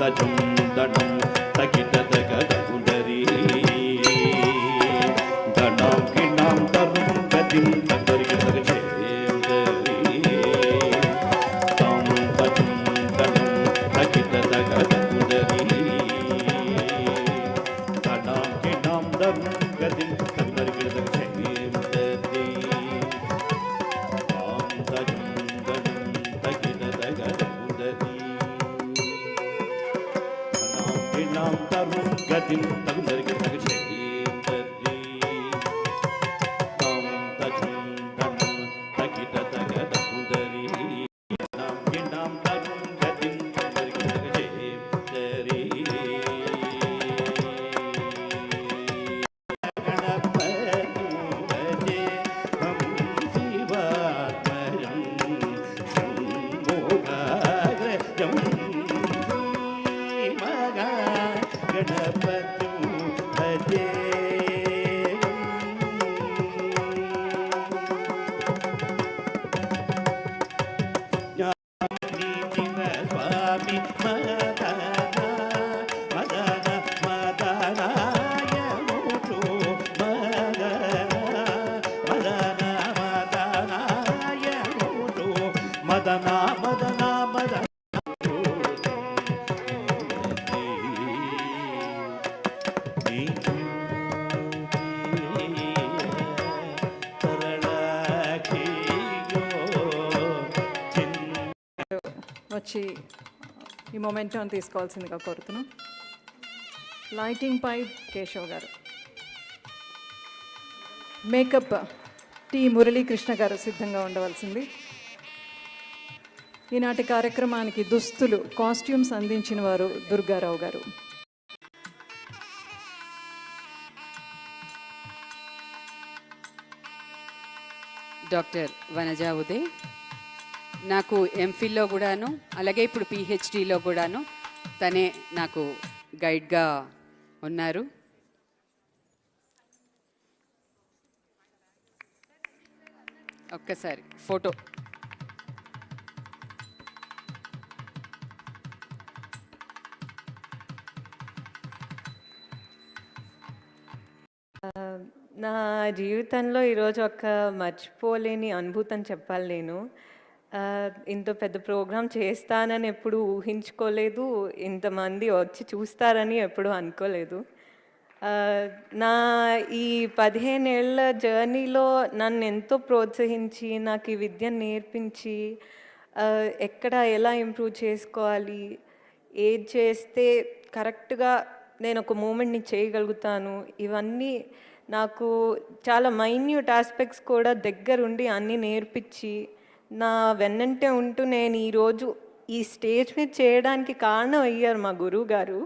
తజం దడం తకిట దగదగుదరి దణం కిణం తరుం గతిం తగరికి తగచేందరి తం తజం దడం తకిట దగదగుదరి దణం కిణం తరుం గతిం తగరికి తగచేందరి తం తజం దడం తకిట దగదగుదరి నాం తరుం గతిం తగుదరికి తగచేందరి తం తజం దడం తకిట దగదగుదరి నాం తరుం గతిం తగుదరికి తగచేందరి గణపతి భజే హం శివాత్మజం శంభోగాగ్రజం గణపతి భజే స్వామి మదన మదన మదనాయ ముచు మదన మదన మదనాయ ముచు మదన మదన మదన వచ్చి ఈ మొమెంటం తీసుకోవాల్సిందిగా కోరుతున్నాం. లైటింగ్ పై కేశవ్ గారు, మేకప్ టి మురళీకృష్ణ గారు సిద్ధంగా ఉండవలసింది. ఈనాటి కార్యక్రమానికి దుస్తులు కాస్ట్యూమ్స్ అందించిన వారు దుర్గారావు గారు. డాక్టర్ వనజా ఉదయ్ నాకు ఎంఫిల్లో కూడాను అలాగే ఇప్పుడు పిహెచ్డిలో కూడాను తనే నాకు గైడ్గా ఉన్నారు. ఒక్కసారి ఫోటో. నా జీవితంలో ఈరోజు ఒక మర్చిపోలేని అనుభూతి చెప్పాలి. నేను ఇంత పెద్ద ప్రోగ్రాం చేస్తానని ఎప్పుడు ఊహించుకోలేదు, ఇంతమంది వచ్చి చూస్తారని ఎప్పుడు అనుకోలేదు. నా ఈ 15 ఏళ్ళ జర్నీలో నన్ను ఎంతో ప్రోత్సహించి నాకు ఈ విద్యను నేర్పించి ఎక్కడ ఎలా ఇంప్రూవ్ చేసుకోవాలి, ఏది చేస్తే కరెక్ట్గా నేను ఒక మూమెంట్ని చేయగలుగుతాను, ఇవన్నీ నాకు చాలా మైన్యూట్ ఆస్పెక్ట్స్ కూడా దగ్గరుండి అన్నీ నేర్పించి నా వెన్నంటే ఉంటూ నేను ఈరోజు ఈ స్టేజ్ మీద చేయడానికి కారణం అయ్యారు మా గురువు గారు.